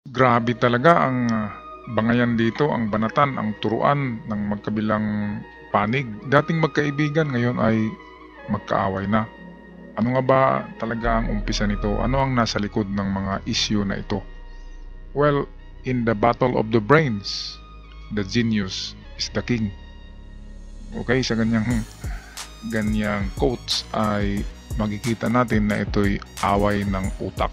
Grabe talaga ang bangayan dito, ang banatan, ang turuan ng magkabilang panig. Dating magkaibigan, ngayon ay magkaaway na. Ano nga ba talaga ang umpisa nito? Ano ang nasa likod ng mga issue na ito? Well, in the battle of the brains, the genius is the king. Okay, sa ganyang quotes ay makikita natin na ito'y away ng utak.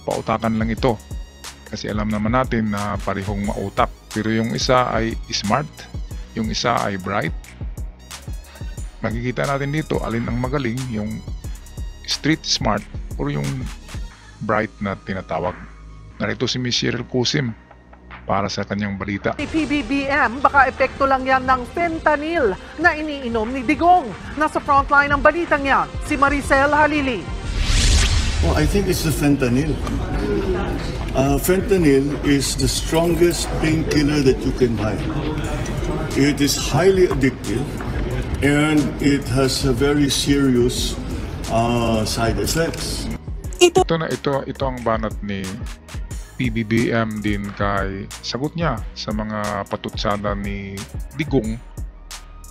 Pautakan lang ito. Kasi alam naman natin na parehong mautak. Pero yung isa ay smart, yung isa ay bright. Makikita natin dito alin ang magaling, yung street smart or yung bright na tinatawag. Narito si Ms. Cheryl Cusim para sa kanyang balita. PBBM, baka epekto lang yan ng fentanyl na iniinom ni Digong. Nasa frontline ng balitang yan, si Maricel Halili. Well, I think it's the fentanyl. Fentanyl is the strongest painkiller that you can buy. It is highly addictive and it has a very serious side effects. Ito ang banat ni PBBM din kay sagot niya sa mga patutsada ni Digong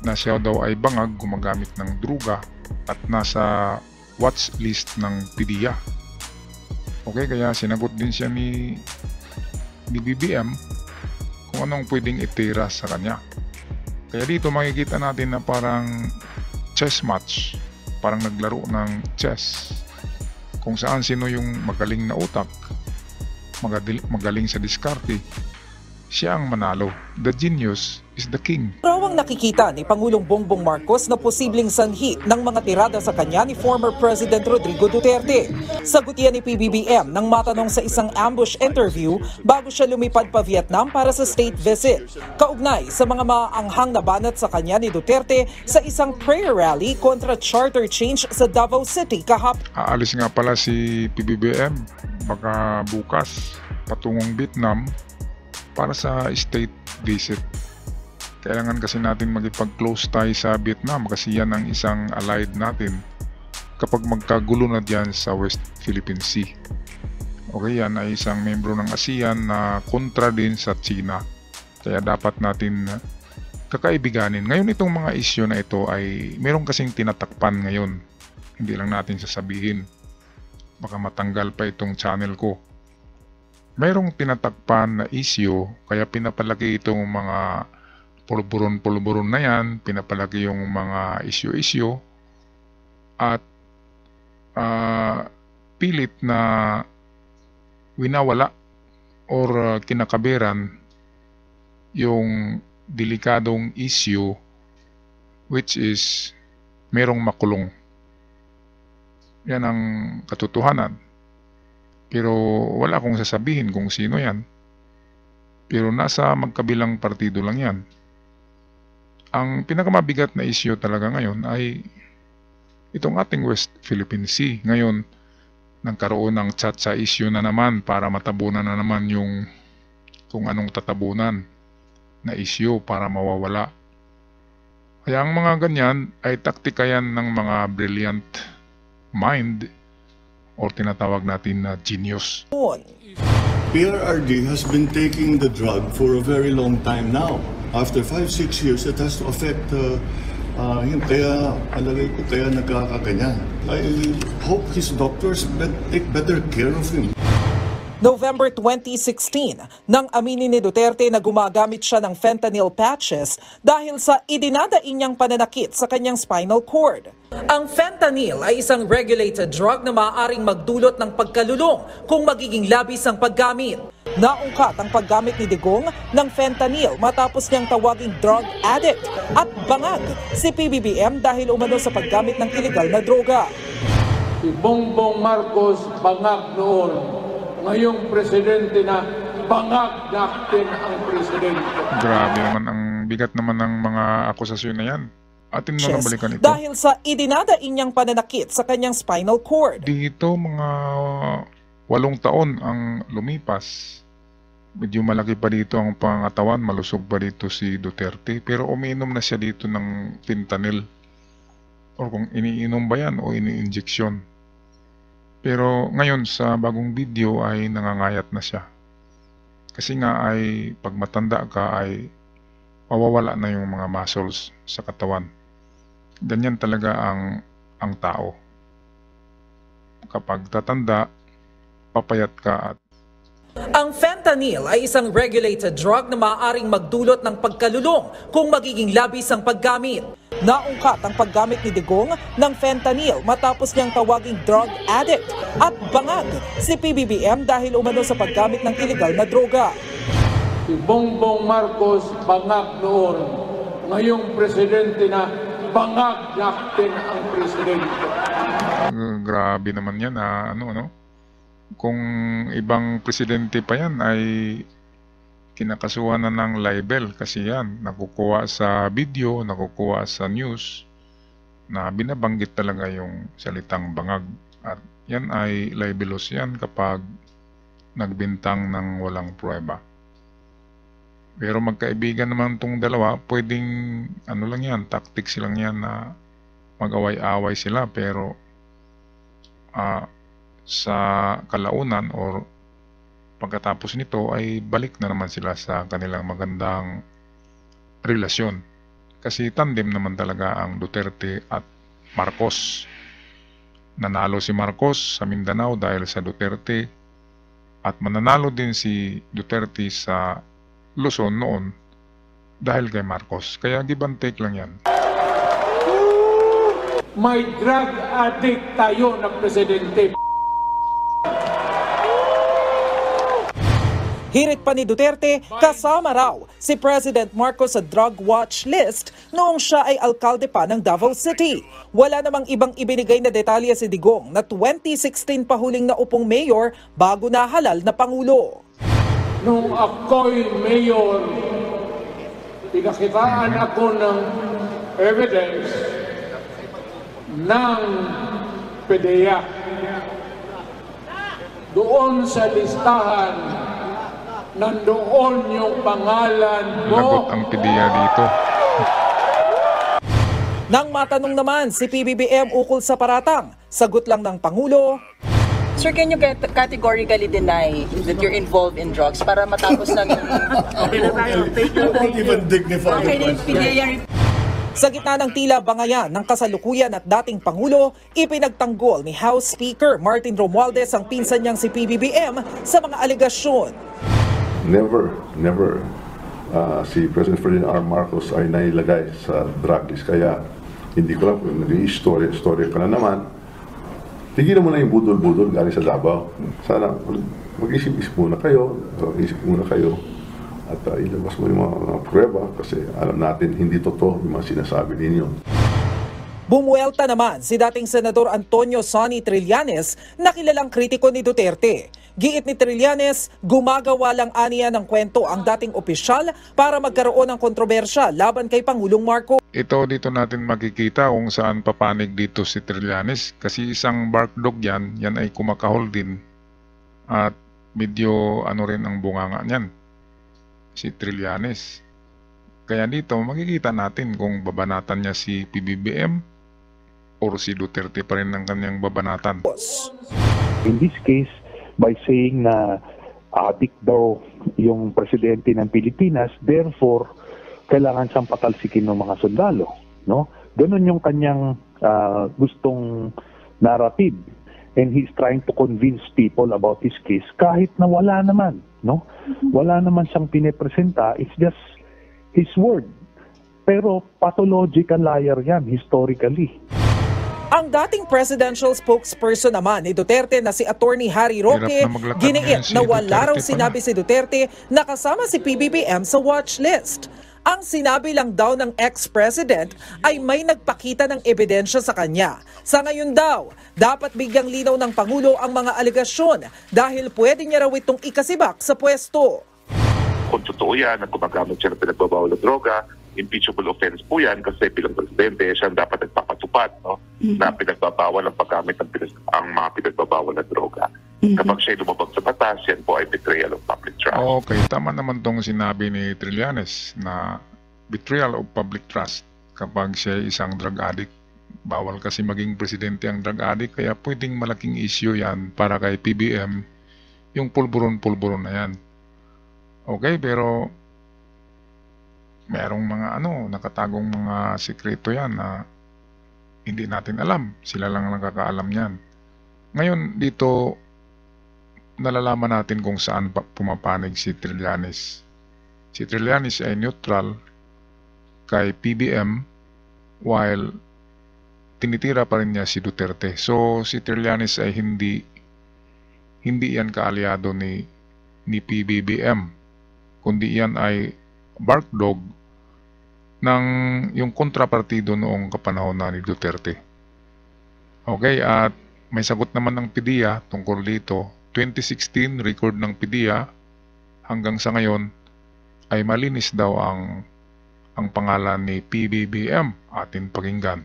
na siya daw ay bangag gumagamit ng druga at nasa watch list ng PDEA. Okay, kaya sinagot din siya ni BBM kung anong pwedeng itira sa kanya. Kaya dito makikita natin na parang chess match, parang naglaro ng chess, kung saan sino yung magaling na utak, magaling sa diskarte, siya ang manalo. The genius is the king. Raw ang nakikita ni Pangulong Bongbong Marcos na posibleng sanhi ng mga tirada sa kanya ni former President Rodrigo Duterte. Sagot yan ni PBBM nang matanong sa isang ambush interview bago siya lumipad pa Vietnam para sa state visit. Kaugnay sa mga maanghang na banat sa kanya ni Duterte sa isang prayer rally kontra charter change sa Davao City kahapon. Aalis nga pala si PBBM baka bukas patungong Vietnam para sa state visit. Kailangan kasi natin magipag-close tayo sa Vietnam kasi yan ang isang allied natin kapag magkagulo na diyan sa West Philippine Sea. Okay, yan ay isang membro ng ASEAN na kontra din sa China. Kaya dapat natin kakaibiganin. Ngayon itong mga issue na ito ay meron kasing tinatakpan ngayon. Hindi lang natin sasabihin. Baka matanggal pa itong channel ko. Mayroong tinatakpan na issue kaya pinapalaki itong mga pulburon-pulburon na yan, pinapalaki yung mga issue-issue at pilit na winawala or kinakabiran yung delikadong issue which is merong makulong. Yan ang katotohanan. Pero wala akong sasabihin kung sino yan. Pero nasa magkabilang partido lang yan. Ang pinakamabigat na issue talaga ngayon ay itong ating West Philippine Sea. Ngayon, nagkaroon ng chat-sa issue na naman para matabunan na naman yung kung anong tatabunan na issue para mawawala. Kaya ang mga ganyan ay taktika yan ng mga brilliant mind or tinatawag natin na genius. PRRD has been taking the drug for a very long time now. After 5-6 years, it has to affect him. Kaya alagay ko kaya nagkakaganyan. I hope his doctors take better care of him. November 2016, nang aminin ni Duterte na gumagamit siya ng fentanyl patches dahil sa idinadain niyang pananakit sa kanyang spinal cord. Ang fentanyl ay isang regulated drug na maaaring magdulot ng pagkalulong kung magiging labis ang paggamit. Naungkat ang paggamit ni Digong ng fentanyl matapos niyang tawaging drug addict at bangag si PBBM dahil umano sa paggamit ng iligal na droga. Si Bongbong Marcos bangag noon. Ngayong presidente na bangag natin ang presidente. Grabe naman, ang bigat naman ng mga akusasyon na yan. Atin mo nang balikan ito. Dahil sa idinadain niyang pananakit sa kanyang spinal cord. Dito mga 8 taon ang lumipas. Medyo malaki pa dito ang pangatawan, malusog pa dito si Duterte. Pero umiinom na siya dito ng fentanyl. O kung iniinom ba yan o ini-injection. Pero ngayon sa bagong video ay nangangayat na siya. Kasi nga ay pag matanda ka ay mawawala na yung mga muscles sa katawan. Ganyan talaga ang tao. Kapag tatanda, papayat ka at Ang fentanyl ay isang regulated drug na maaaring magdulot ng pagkalulong kung magiging labis ang paggamit. Naungkat ang paggamit ni Digong ng fentanyl matapos niyang tawaging drug addict at bangag si PBBM dahil umano sa paggamit ng illegal na droga. Si Bongbong Marcos bangag noon, ngayong presidente na bangag natin ang presidente. grabe naman yan na Kung ibang presidente pa yan ay kinakasuhan na ng libel kasi yan nakukuha sa video, nakukuha sa news na binabanggit talaga yung salitang bangag at yan ay libelous yan kapag nagbintang ng walang pruweba. Pero magkaibigan naman tong dalawa, pwedeng lang yan, tactics lang yan na mag-away-away sila pero sa kalaunan or pagkatapos nito ay balik na naman sila sa kanilang magandang relasyon. Kasi tandem naman talaga ang Duterte at Marcos. Nanalo si Marcos sa Mindanao dahil sa Duterte at mananalo din si Duterte sa Luzon noon dahil kay Marcos. Kaya give and take lang yan. May drug addict tayo na presidente. Hirit pa ni Duterte, kasama raw si President Marcos sa drug watch list noong siya ay alkalde pa ng Davao City. Wala namang ibang ibinigay na detalye si Digong na 2016 pa huling naupong mayor bago nahalal na Pangulo. Nung ako'y mayor, pinakitaan ako ng evidence ng PDEA. Doon sa listahan, nandoon yung pangalan mo. Lagot ang PDEA dito. Nang matanong naman si PBBM ukol sa paratang, sagot lang ng Pangulo, Sir, can you categorically deny that you're involved in drugs para matapos na... Don't even dignify the question. Sa gitna ng tila bangayan ng kasalukuyan at dating Pangulo, ipinagtanggol ni House Speaker Martin Romualdez ang pinsan niyang si PBBM sa mga alegasyon. Never si President Ferdinand R. Marcos ay nailagay sa drug list. Kaya hindi ko lang kung nag-i-story ka na naman. Tigilan mo na yung budol-budol galing sa Davao. Sana mag-isip-isip muna kayo. At ilabas mo yung mga pruweba kasi alam natin hindi totoo yung mga sinasabi ninyo. Bumuelta naman si dating Senador Antonio Sonny Trillanes na kilalang kritiko ni Duterte. Giit ni Trillanes, gumagawa lang aniya ng kwento ang dating opisyal para magkaroon ng kontrobersya laban kay Pangulong Marcos. Ito dito natin makikita kung saan papanig dito si Trillanes kasi isang bark dog yan ay kumakahol din at medyo rin ang bunganga niyan, si Trillanes. Kaya dito makikita natin kung babanatan niya si PBBM or si Duterte pa rin ang kanyang babanatan. In this case, by saying na addict daw yung presidente ng Pilipinas, therefore kailangan siyang patalsikin ng mga sundalo, no? Ganun yung kanyang gustong narrative, and he's trying to convince people about his case kahit na wala naman, no? Wala naman siyang pinepresenta, it's just his word. Pero pathological liar yan historically. Ang dating presidential spokesperson naman ni Duterte na si Attorney Harry Roque, giniit na wala raw sinabi si Duterte na kasama si PBBM sa watch list. Ang sinabi lang daw ng ex-president ay may nagpakita ng ebidensya sa kanya. Sa ngayon daw, dapat bigyang linaw ng Pangulo ang mga alegasyon dahil pwede niya raw itong ikasibak sa pwesto. Kung totoo yan, at gumagamit siya ng pinagbabawal na droga, impeachable offense po yan kasi bilang presidente siya dapat nagpapatupad, no? Na pinagbabawal ang paggamit ng ang mga pinagbabawal na droga. Kapag siya lumabag sa batas, yan po ay betrayal of public trust. Okay, tama naman tong sinabi ni Trillanes na betrayal of public trust kapag siya ay isang drug addict. Bawal kasi maging presidente ang drug addict, kaya pwedeng malaking issue yan para kay PBM, yung pulburon-pulburon na yan. Okay, pero merong mga nakatagong mga sekreto yan na hindi natin alam. Sila lang nakakaalam yan. Ngayon, dito, nalalaman natin kung saan pumapanig si Trillanes. Si Trillanes ay neutral kay PBM while tinitira pa rin niya si Duterte. So, si Trillanes ay hindi yan kaalyado ni PBBM, kundi yan ay bark dog ng yung kontrapartido noong kapanahon na ni Duterte. Okay, at may sagot naman ng PDEA tungkol dito. 2016 record ng PDEA hanggang sa ngayon ay malinis daw ang pangalan ni PBBM. Atin pakinggan.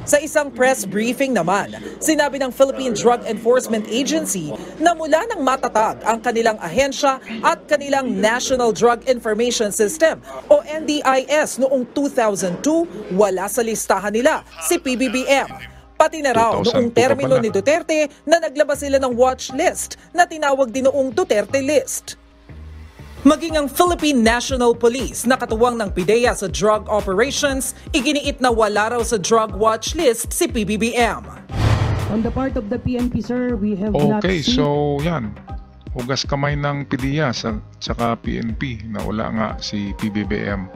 Sa isang press briefing naman, sinabi ng Philippine Drug Enforcement Agency na mula nang matatag ang kanilang ahensya at kanilang National Drug Information System o NDIS noong 2002, wala sa listahan nila si PBBM. Pati na raw noong termino ni Duterte na naglabas sila ng watch list na tinawag din noong Duterte List. Maging ang Philippine National Police na katuwang ng PIDEA sa drug operations, iginiit na wala raw sa drug watch list si PBBM. On the part of the PNP, sir, we have not Okay, seen... so yan. Hugas kamay ng PIDEA saka PNP na wala nga si PBBM.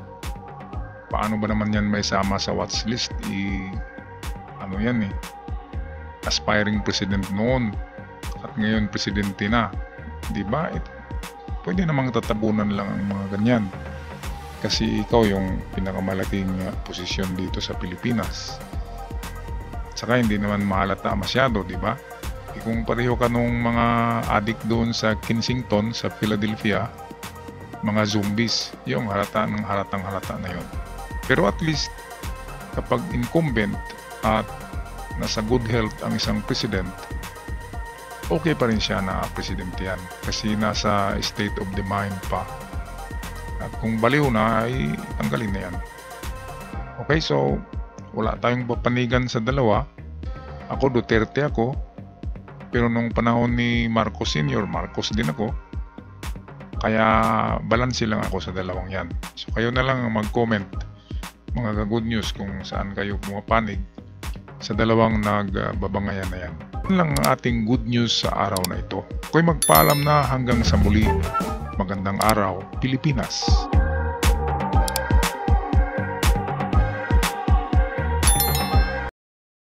Paano ba naman yan may sama sa watch list? Ano yan eh? Aspiring president noon at ngayon presidente na. Diba? Pwede namang tatabunan lang ang mga ganyan. Kasi ikaw yung pinakamalaking posisyon dito sa Pilipinas. Saka hindi naman mahalata masyado, di ba? Kung pareho ka nung mga addict doon sa Kensington, sa Philadelphia, mga zombies, yung halatang halata na yun. Pero at least, kapag incumbent at nasa good health ang isang president, okay pa rin siya na presidente yan kasi nasa state of the mind pa. At kung baliw na ay tanggalin na yan. Okay, so wala tayong papanigan sa dalawa. Ako Duterte ako, pero nung panahon ni Marcos Sr., Marcos din ako. Kaya balanse lang ako sa dalawang yan. So kayo na lang mag-comment mga good news kung saan kayo pumapanig sa dalawang nagbabangayan na yan. Yan lang ang ating good news sa araw na ito. Ako'y magpaalam na hanggang sa muli. Magandang araw, Pilipinas!